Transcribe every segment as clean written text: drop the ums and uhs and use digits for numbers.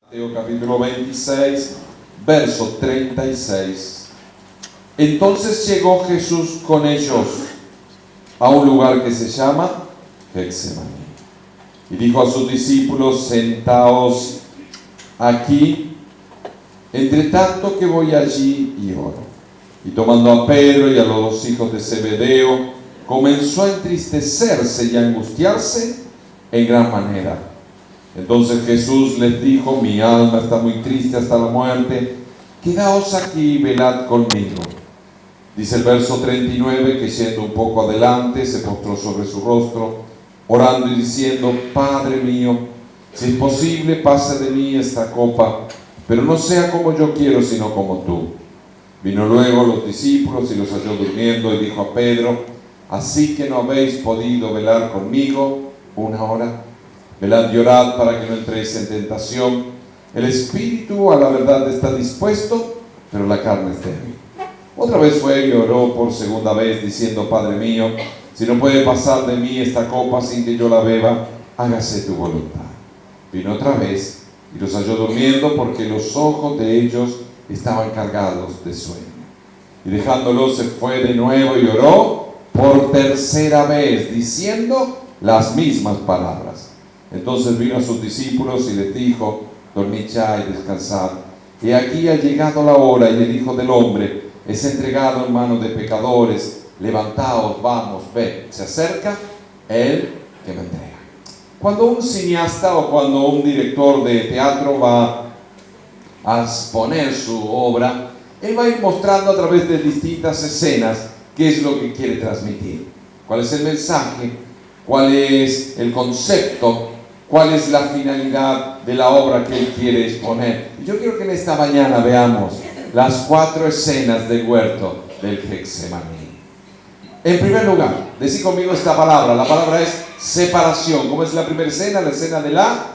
Mateo capítulo 26, verso 36. Entonces llegó Jesús con ellos a un lugar que se llama Getsemaní. Y dijo a sus discípulos: sentaos aquí, entre tanto que voy allí y oro. Y tomando a Pedro y a los dos hijos de Zebedeo, comenzó a entristecerse y a angustiarse en gran manera. Entonces Jesús les dijo: mi alma está muy triste hasta la muerte, quedaos aquí y velad conmigo. Dice el verso 39 que, yendo un poco adelante, se postró sobre su rostro, orando y diciendo: Padre mío, si es posible, pase de mí esta copa, pero no sea como yo quiero, sino como tú. Vino luego los discípulos y los halló durmiendo, y dijo a Pedro: así que no habéis podido velar conmigo una hora. Velad y orad para que no entréis en tentación. El espíritu a la verdad está dispuesto, pero la carne es débil. Otra vez fue y oró por segunda vez, diciendo: Padre mío, si no puede pasar de mí esta copa sin que yo la beba, hágase tu voluntad. Vino otra vez y los halló durmiendo, porque los ojos de ellos estaban cargados de sueño. Y dejándolos se fue de nuevo y oró por tercera vez, diciendo las mismas palabras. Entonces vino a sus discípulos y les dijo: dormid ya y descansad. Y aquí ha llegado la hora, y el Hijo del Hombre es entregado en manos de pecadores. Levantaos, vamos, ved, se acerca el que me entrega. Cuando un cineasta o cuando un director de teatro va a exponer su obra, él va a ir mostrando a través de distintas escenas qué es lo que quiere transmitir, cuál es el mensaje, cuál es el concepto, cuál es la finalidad de la obra que él quiere exponer. Y yo quiero que en esta mañana veamos las 4 escenas del huerto del Getsemaní. En primer lugar, decí conmigo esta palabra. La palabra es separación. ¿Cómo es la primera escena? La escena de la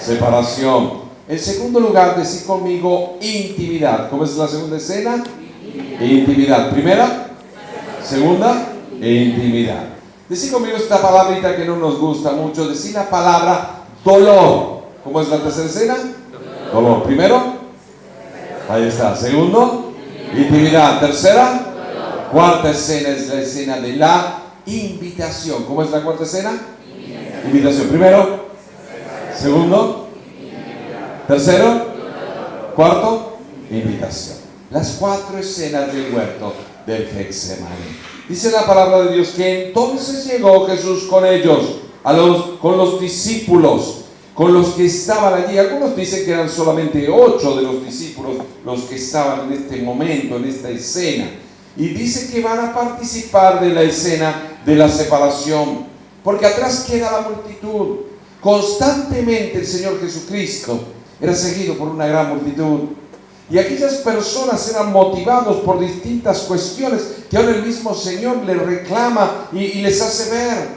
separación. En segundo lugar, decí conmigo intimidad. ¿Cómo es la segunda escena? Intimidad. Primera, segunda, intimidad. Decí conmigo esta palabrita que no nos gusta mucho. Decí la palabra dolor. ¿Cómo es la tercera escena? Dolor. Primero, ahí está. Segundo, intimidad. Tercera, cuarta escena es la escena de la invitación. ¿Cómo es la cuarta escena? Invitación. Primero, segundo, tercero, cuarto, invitación. Las 4 escenas del huerto del Getsemaní. Dice la palabra de Dios que entonces llegó Jesús con ellos, con los discípulos, con los que estaban allí. Algunos dicen que eran solamente 8 de los discípulos los que estaban en este momento, en esta escena. Y dice que van a participar de la escena de la separación, porque atrás queda la multitud. Constantemente el Señor Jesucristo era seguido por una gran multitud. Y aquellas personas eran motivados por distintas cuestiones que ahora el mismo Señor les reclama y les hace ver.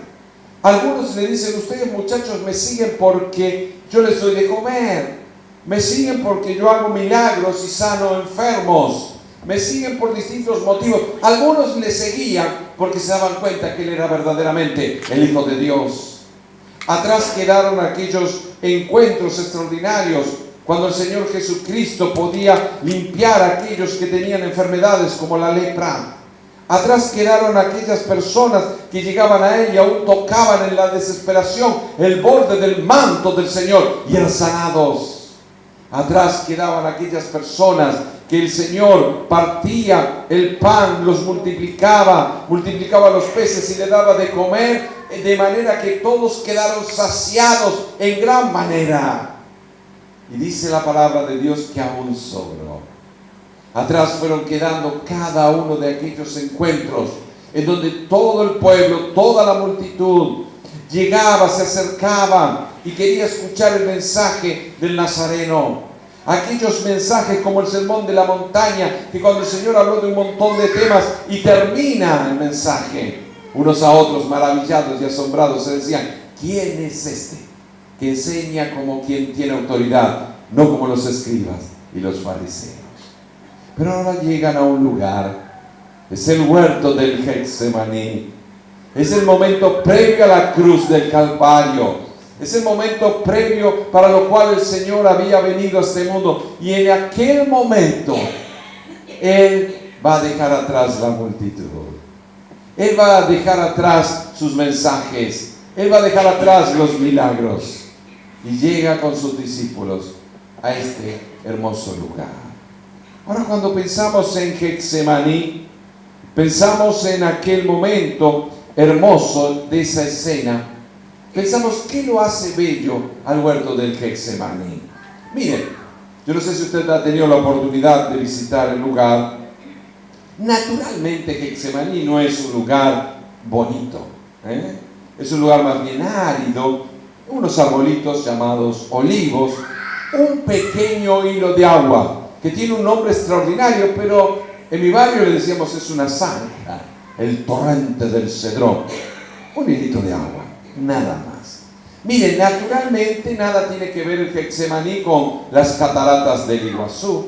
Algunos le dicen: ustedes, muchachos, me siguen porque yo les doy de comer, me siguen porque yo hago milagros y sano enfermos, me siguen por distintos motivos. Algunos le seguían porque se daban cuenta que Él era verdaderamente el Hijo de Dios. Atrás quedaron aquellos encuentros extraordinarios cuando el Señor Jesucristo podía limpiar a aquellos que tenían enfermedades como la lepra. Atrás quedaron aquellas personas que llegaban a Él y aún tocaban en la desesperación el borde del manto del Señor y eran sanados. Atrás quedaban aquellas personas que el Señor partía el pan, los multiplicaba los peces y le daba de comer, de manera que todos quedaron saciados en gran manera. Y dice la palabra de Dios que aún sobró. Atrás fueron quedando cada uno de aquellos encuentros en donde todo el pueblo, toda la multitud llegaba, se acercaba y quería escuchar el mensaje del Nazareno. Aquellos mensajes como el sermón de la montaña, que cuando el Señor habló de un montón de temas y termina el mensaje, unos a otros maravillados y asombrados se decían: ¿quién es este que enseña como quien tiene autoridad, no como los escribas y los fariseos? Pero ahora llegan a un lugar, es el huerto del Getsemaní, es el momento previo a la cruz del Calvario, Es el momento previo para lo cual el Señor había venido a este mundo. Y en aquel momento, Él va a dejar atrás la multitud. Él va a dejar atrás sus mensajes. Él va a dejar atrás los milagros. Y llega con sus discípulos a este hermoso lugar. Ahora, cuando pensamos en Getsemaní, pensamos en aquel momento hermoso de esa escena. Pensamos, ¿qué lo hace bello al huerto del Getsemaní? Miren, yo no sé si usted ha tenido la oportunidad de visitar el lugar. Naturalmente Getsemaní no es un lugar bonito, es un lugar más bien árido, unos arbolitos llamados olivos, un pequeño hilo de agua que tiene un nombre extraordinario, pero en mi barrio le decíamos es una zanja, el torrente del Cedrón, un hilito de agua, nada más. Miren, naturalmente nada tiene que ver el Getsemaní con las cataratas del Iguazú.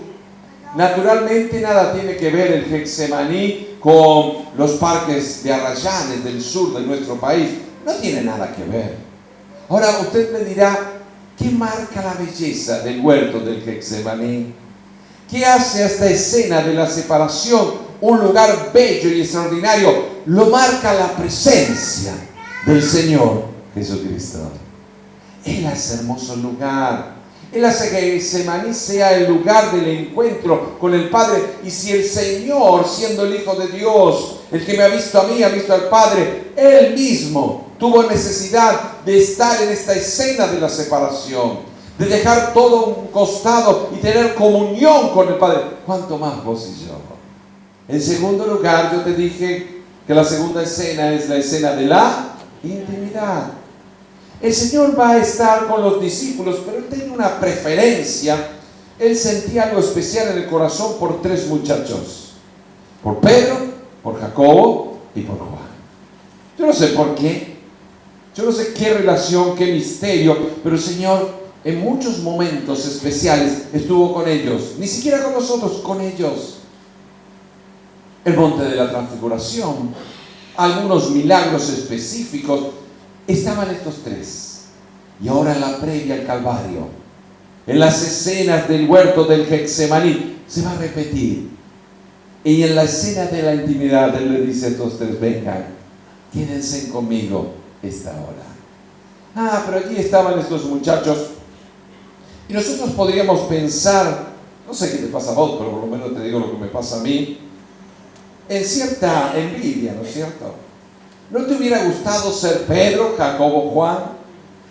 Naturalmente nada tiene que ver el Getsemaní con los parques de Arrayanes del sur de nuestro país. No tiene nada que ver. Ahora usted me dirá, ¿qué marca la belleza del huerto del Getsemaní? ¿Qué hace a esta escena de la separación un lugar bello y extraordinario? Lo marca la presencia del Señor Jesucristo. Él hace hermoso lugar. Él hace que Getsemaní sea el lugar del encuentro con el Padre. Y si el Señor, siendo el Hijo de Dios, el que me ha visto a mí, ha visto al Padre, Él mismo tuvo necesidad de estar en esta escena de la separación, de dejar todo a un costado y tener comunión con el Padre. ¿Cuánto más vos y yo? En segundo lugar, yo te dije que la segunda escena es la escena de la intimidad. El Señor va a estar con los discípulos, pero Él tiene una preferencia. Él sentía algo especial en el corazón por tres muchachos: por Pedro, por Jacobo y por Juan. Yo no sé por qué, yo no sé qué relación, qué misterio, pero el Señor en muchos momentos especiales estuvo con ellos, ni siquiera con nosotros, con ellos. El monte de la transfiguración, algunos milagros específicos, estaban estos tres. Y ahora en la previa al Calvario, en las escenas del huerto del Getsemaní, se va a repetir. Y en la escena de la intimidad, Él le dice a estos tres: vengan, quédense conmigo esta hora. Pero allí estaban estos muchachos. Y nosotros podríamos pensar, no sé qué te pasa a vos, pero por lo menos te digo lo que me pasa a mí, en cierta envidia, ¿no es cierto? ¿No te hubiera gustado ser Pedro, Jacobo, Juan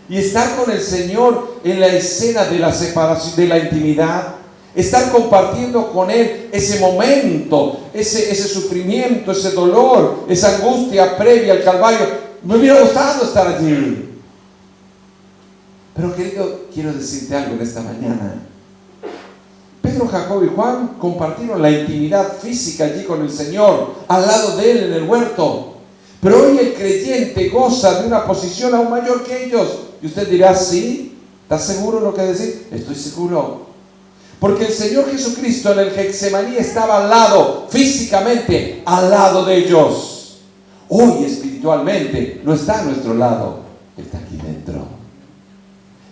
y estar con el Señor en la escena de la separación, de la intimidad? Estar compartiendo con Él ese momento, ese sufrimiento, ese dolor, esa angustia previa al Calvario. Me hubiera gustado estar allí. Pero querido, quiero decirte algo en esta mañana. Pedro, Jacobo y Juan compartieron la intimidad física allí con el Señor, al lado de Él en el huerto. Pero hoy el creyente goza de una posición aún mayor que ellos. Y usted dirá: ¿sí? ¿Estás seguro de lo que decís? Estoy seguro. Porque el Señor Jesucristo en el Getsemaní estaba al lado, físicamente al lado de ellos. Hoy espiritualmente no está a nuestro lado, está aquí dentro.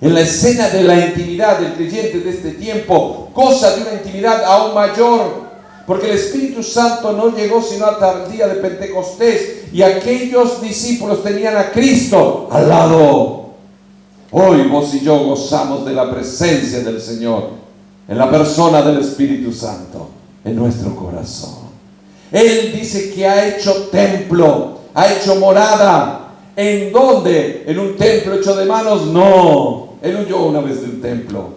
En la escena de la intimidad del creyente de este tiempo, goza de una intimidad aún mayor. Porque el Espíritu Santo no llegó sino hasta el día de Pentecostés, y aquellos discípulos tenían a Cristo al lado. Hoy vos y yo gozamos de la presencia del Señor en la persona del Espíritu Santo en nuestro corazón. Él dice que ha hecho templo, ha hecho morada. ¿En dónde? ¿En un templo hecho de manos? No. Él huyó una vez de un templo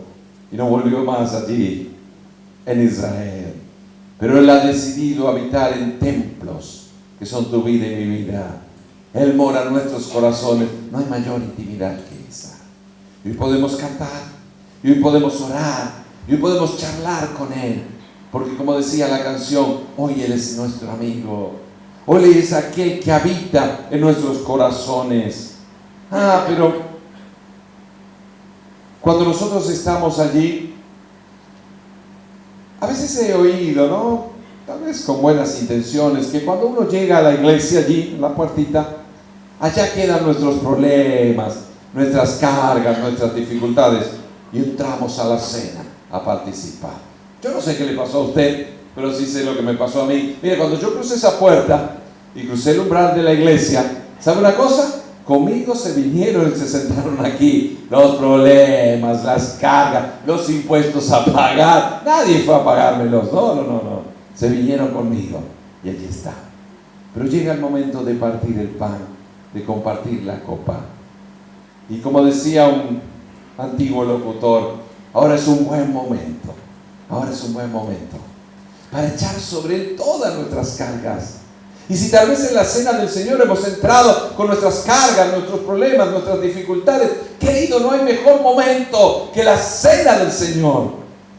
y no volvió más allí, en Israel. Pero Él ha decidido habitar en templos que son tu vida y mi vida. Él mora en nuestros corazones. No hay mayor intimidad que esa. Y hoy podemos cantar, y hoy podemos orar, y hoy podemos charlar con Él. Porque como decía la canción, hoy Él es nuestro amigo. Hoy Él es aquel que habita en nuestros corazones. Pero cuando nosotros estamos allí, a veces he oído, ¿no? Tal vez con buenas intenciones, que cuando uno llega a la iglesia allí, en la puertita, allá quedan nuestros problemas, nuestras cargas, nuestras dificultades y entramos a la cena a participar. Yo no sé qué le pasó a usted, pero sí sé lo que me pasó a mí. Mire, cuando yo crucé esa puerta y crucé el umbral de la iglesia, ¿sabe una cosa? Conmigo se vinieron y se sentaron aquí los problemas, las cargas, los impuestos a pagar. Nadie fue a pagármelos, no. Se vinieron conmigo y allí está. Pero llega el momento de partir el pan, de compartir la copa. Y como decía un antiguo locutor, ahora es un buen momento para echar sobre él todas nuestras cargas. Y si tal vez en la cena del Señor hemos entrado con nuestras cargas, nuestros problemas, nuestras dificultades, querido, no hay mejor momento que la cena del Señor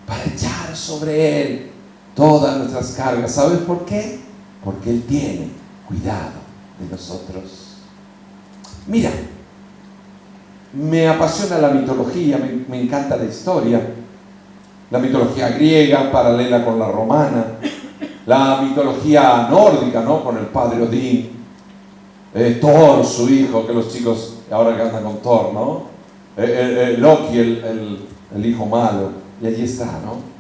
para echar sobre él todas nuestras cargas. ¿Sabes por qué? Porque Él tiene cuidado de nosotros. Mira, me apasiona la mitología, me encanta la historia. La mitología griega, paralela con la romana. La mitología nórdica, ¿no? Con el padre Odín. Thor, su hijo, que los chicos ahora que andan con Thor, ¿no? Loki, el hijo malo. Y allí está, ¿no?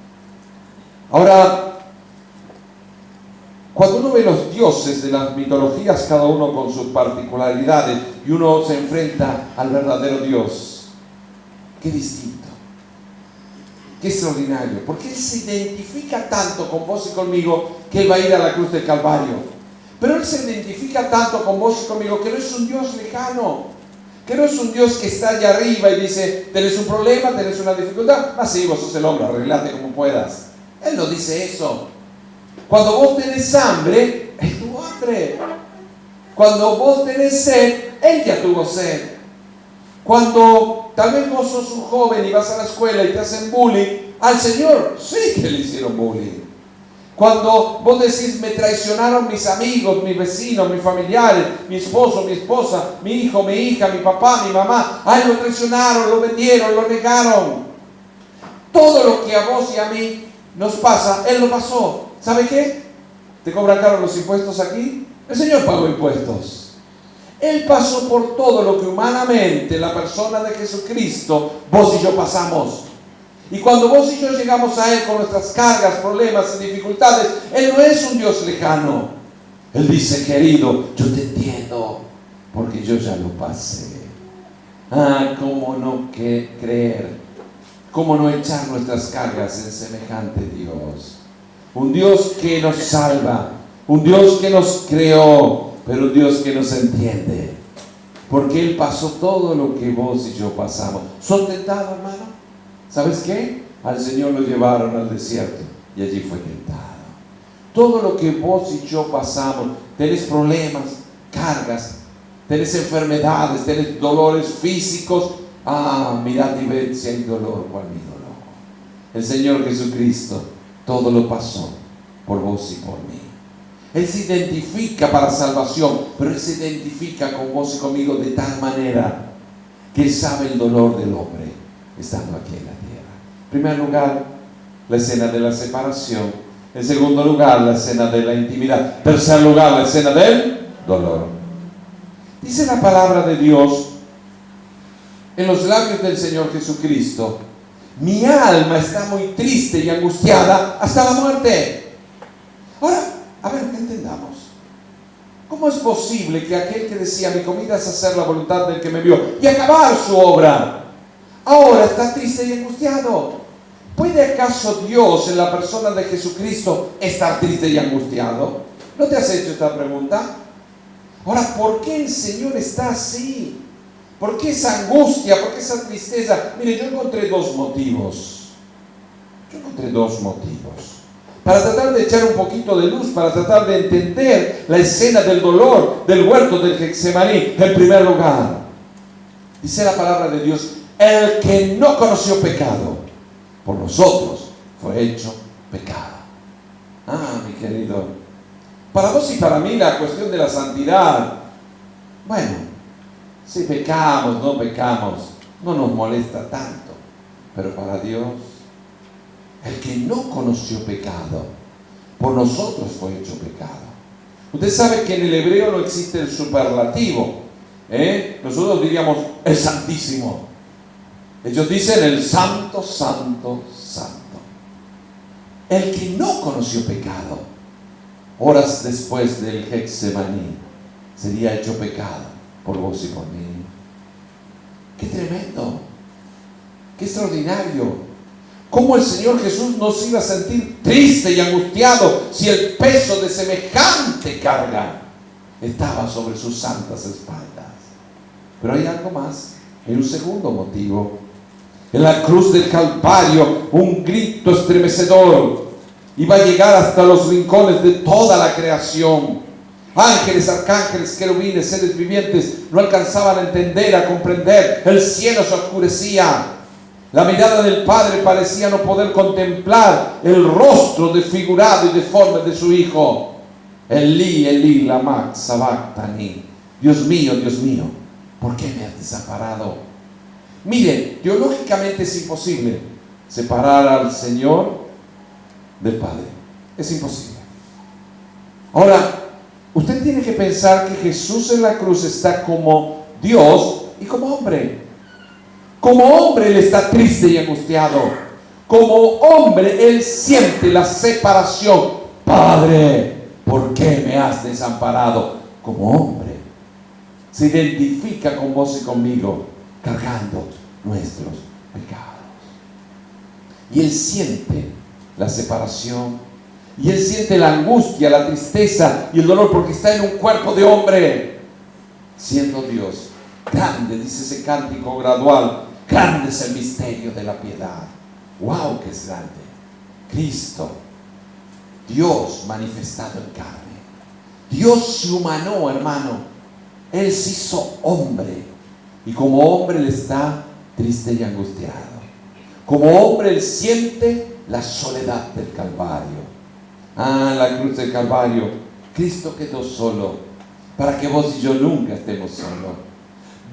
Ahora, cuando uno ve los dioses de las mitologías, cada uno con sus particularidades, y uno se enfrenta al verdadero Dios, qué distinto, qué extraordinario, porque Él se identifica tanto con vos y conmigo que Él va a ir a la cruz del Calvario. Pero Él se identifica tanto con vos y conmigo que no es un Dios lejano, que no es un Dios que está allá arriba y dice, tenés un problema, tenés una dificultad, sí, vos sos el hombre, arreglate como puedas. Él no dice eso. Cuando vos tenés hambre, Él tuvo hambre. Cuando vos tenés sed, Él ya tuvo sed. Cuando tal vez vos sos un joven y vas a la escuela y te hacen bullying, al Señor sí que le hicieron bullying. Cuando vos decís, me traicionaron mis amigos, mis vecinos, mis familiares, mi esposo, mi esposa, mi hijo, mi hija, mi papá, mi mamá, a Él lo traicionaron, lo vendieron, lo negaron. Todo lo que a vos y a mí nos pasa, Él lo pasó. ¿Sabe qué? ¿Te cobran caro los impuestos aquí? El Señor pagó impuestos. Él pasó por todo lo que humanamente la persona de Jesucristo, vos y yo pasamos. Y cuando vos y yo llegamos a Él con nuestras cargas, problemas y dificultades, Él no es un Dios lejano. Él dice, querido, yo te entiendo, porque yo ya lo pasé. ¿Cómo no creer? ¿Cómo no echar nuestras cargas en semejante Dios? Un Dios que nos salva, un Dios que nos creó, pero un Dios que nos entiende. Porque Él pasó todo lo que vos y yo pasamos. ¿Sos tentado, hermano? ¿Sabes qué? Al Señor lo llevaron al desierto y allí fue tentado. Todo lo que vos y yo pasamos, tenés problemas, cargas, tenés enfermedades, tenés dolores físicos. Mirad y ved si hay dolor, cuál mi dolor. El Señor Jesucristo todo lo pasó por vos y por mí. Él se identifica para salvación, pero Él se identifica con vos y conmigo de tal manera que Él sabe el dolor del hombre estando aquí en la tierra. En primer lugar, la escena de la separación. En segundo lugar, la escena de la intimidad. En tercer lugar, la escena del dolor. Dice la palabra de Dios en los labios del Señor Jesucristo: mi alma está muy triste y angustiada hasta la muerte. Ahora, a ver, que entendamos. ¿Cómo es posible que aquel que decía, mi comida es hacer la voluntad del que me vio y acabar su obra, ahora está triste y angustiado? ¿Puede acaso Dios, en la persona de Jesucristo, estar triste y angustiado? ¿No te has hecho esta pregunta? Ahora, ¿por qué el Señor está así? ¿Por qué esa angustia? ¿Por qué esa tristeza? Mire, yo encontré dos motivos. Para tratar de echar un poquito de luz, para tratar de entender la escena del dolor del huerto del Getsemaní. En primer lugar, dice la palabra de Dios: el que no conoció pecado, por nosotros fue hecho pecado. Mi querido, para vos y para mí la cuestión de la santidad, bueno, si pecamos, no pecamos, no nos molesta tanto. Pero para Dios, el que no conoció pecado, por nosotros fue hecho pecado. Usted sabe que en el hebreo no existe el superlativo. Nosotros diríamos el Santísimo. Ellos dicen el Santo, Santo, Santo. El que no conoció pecado, horas después del Getsemaní, sería hecho pecado por vos y por mí. ¡Qué tremendo! ¡Qué extraordinario! ¿Cómo el Señor Jesús nos iba a sentir triste y angustiado si el peso de semejante carga estaba sobre sus santas espaldas? Pero hay algo más, hay un segundo motivo. En la cruz del Calvario, un grito estremecedor iba a llegar hasta los rincones de toda la creación. Ángeles, arcángeles, querubines, seres vivientes no alcanzaban a entender, a comprender. El cielo se oscurecía. La mirada del Padre parecía no poder contemplar el rostro desfigurado y deforme de su Hijo. Elí, Elí, lama sabactani. Dios mío, ¿por qué me has desamparado? Mire, teológicamente es imposible separar al Señor del Padre. Es imposible. Ahora, usted tiene que pensar que Jesús en la cruz está como Dios y como hombre. Como hombre Él está triste y angustiado. Como hombre Él siente la separación. Padre, ¿por qué me has desamparado? Como hombre se identifica con vos y conmigo, cargando nuestros pecados. Y Él siente la separación. Y Él siente la angustia, la tristeza y el dolor porque está en un cuerpo de hombre. Siendo Dios, grande, dice ese cántico gradual, grande es el misterio de la piedad. ¡Wow! ¡Que es grande! Cristo, Dios manifestado en carne. Dios se humanó, hermano. Él se hizo hombre. Y como hombre Él está triste y angustiado. Como hombre Él siente la soledad del Calvario. En la cruz del Calvario, Cristo quedó solo para que vos y yo nunca estemos solos.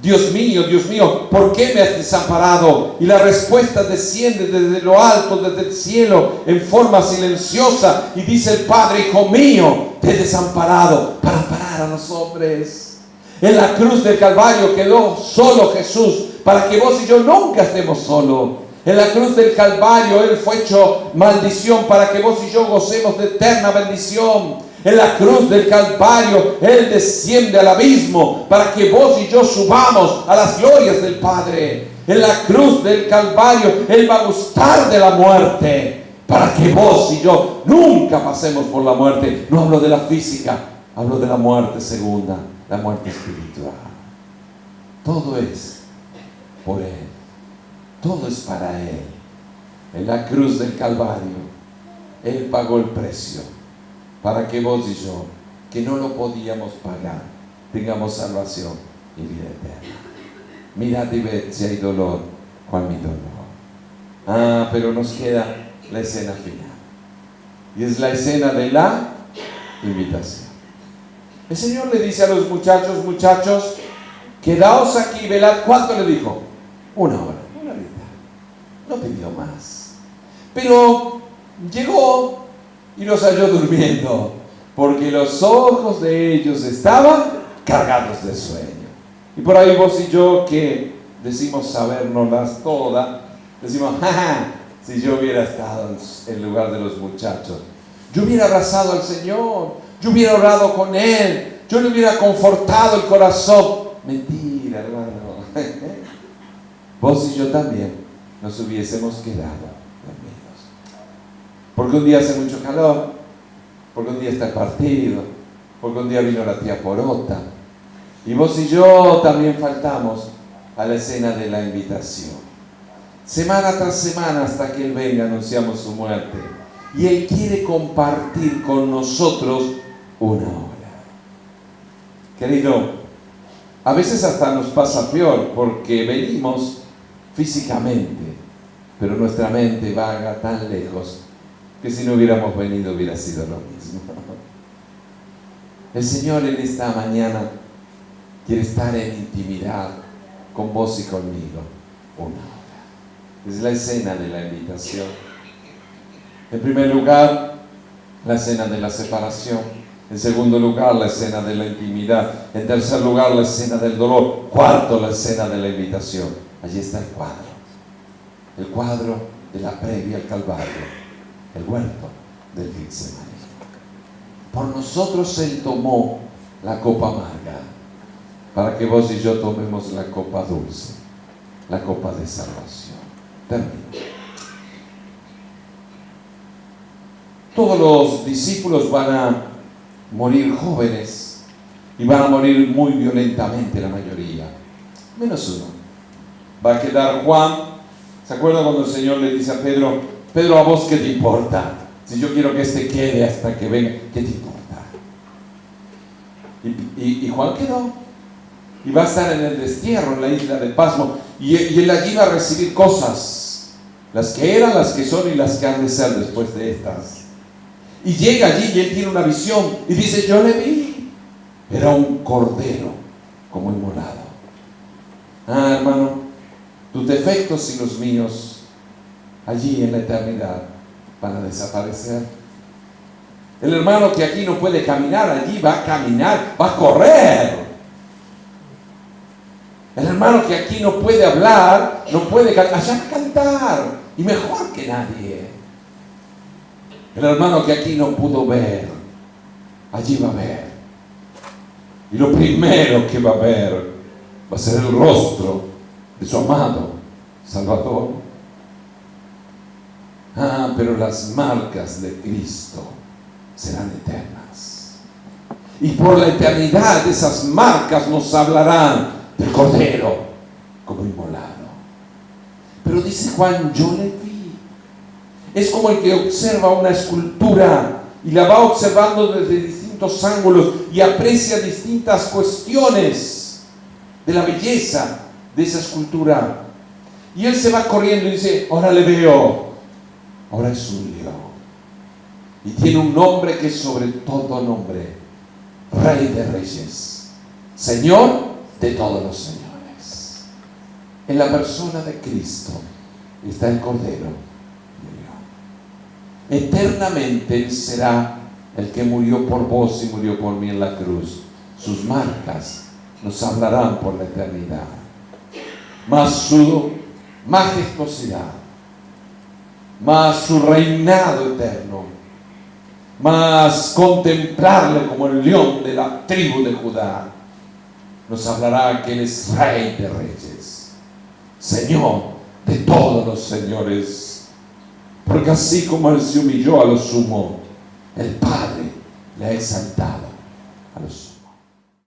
Dios mío, ¿por qué me has desamparado? Y la respuesta desciende desde lo alto, desde el cielo, en forma silenciosa, y dice el Padre: Hijo mío, te he desamparado para amparar a los hombres. En la cruz del Calvario quedó solo Jesús para que vos y yo nunca estemos solos. En la cruz del Calvario Él fue hecho maldición para que vos y yo gocemos de eterna bendición. En la cruz del Calvario Él desciende al abismo para que vos y yo subamos a las glorias del Padre. En la cruz del Calvario Él va a gustar de la muerte para que vos y yo nunca pasemos por la muerte. No hablo de la física, hablo de la muerte segunda, la muerte espiritual. Todo es por Él. Todo es para Él. En la cruz del Calvario Él pagó el precio para que vos y yo, que no lo podíamos pagar, tengamos salvación y vida eterna. Mirad y ved si hay dolor, cuál mi dolor. Pero nos queda la escena final. Y es la escena de la invitación. El Señor le dice a los muchachos, quedaos aquí, velad. ¿Cuánto le dijo? 1 hora. No pidió más. Pero llegó y los halló durmiendo, porque los ojos de ellos estaban cargados de sueño. Y por ahí vos y yo, que decimos sabérnoslas todas, decimos: si yo hubiera estado en lugar de los muchachos, yo hubiera abrazado al Señor, yo hubiera orado con Él, yo le hubiera confortado el corazón. Mentira, hermano. Vos y yo también nos hubiésemos quedado dormidos. Porque un día hace mucho calor, porque un día está el partido, porque un día vino la tía Porota, y vos y yo también faltamos a la escena de la invitación. Semana tras semana, hasta que Él venga, anunciamos su muerte, y Él quiere compartir con nosotros 1 hora. Querido, a veces hasta nos pasa peor, porque venimos físicamente, pero nuestra mente vaga tan lejos que si no hubiéramos venido hubiera sido lo mismo. El Señor en esta mañana quiere estar en intimidad con vos y conmigo 1 hora. Es la escena de la invitación. En primer lugar, la escena de la separación. En segundo lugar, la escena de la intimidad. En tercer lugar, la escena del dolor. Cuarto, la escena de la invitación. Allí está el cuadro. El cuadro de la previa al Calvario. El huerto del Getsemaní. Por nosotros Él tomó la copa amarga, para que vos y yo tomemos la copa dulce, la copa de salvación. Termino. Todos los discípulos van a morir jóvenes y van a morir muy violentamente la mayoría, menos uno. Va a quedar Juan. ¿Se acuerdan cuando el Señor le dice a Pedro: Pedro, ¿a vos qué te importa? Si yo quiero que este quede hasta que venga, ¿qué te importa? Y Juan quedó. Y va a estar en el destierro, en la isla de Pasmo. Y él allí va a recibir cosas, las que eran, las que son y las que han de ser después de estas. Y llega allí y él tiene una visión y dice: yo le vi, era un cordero como inmolado. Ah, hermano, tus defectos y los míos allí en la eternidad van a desaparecer. El hermano que aquí no puede caminar, allí va a caminar, va a correr. El hermano que aquí no puede hablar, no puede cantar, allá va a cantar, y mejor que nadie. El hermano que aquí no pudo ver, allí va a ver. Y lo primero que va a ver va a ser el rostro de su amado Salvador. Ah, pero las marcas de Cristo serán eternas. Y por la eternidad esas marcas nos hablarán del Cordero como inmolado. Pero dice Juan: yo le vi. Es como el que observa una escultura y la va observando desde distintos ángulos y aprecia distintas cuestiones de la belleza de esa escultura. Y él se va corriendo y dice: ahora le veo. Ahora es un león. Y tiene un nombre que es sobre todo nombre: Rey de Reyes, Señor de todos los señores. En la persona de Cristo está el Cordero de León. Eternamente Él será el que murió por vos y murió por mí en la cruz. Sus marcas nos hablarán por la eternidad. Más su majestuosidad, más su reinado eterno, más contemplarle como el león de la tribu de Judá, nos hablará que Él es Rey de Reyes, Señor de todos los señores, porque así como Él se humilló a lo sumo, el Padre le ha exaltado a lo sumo.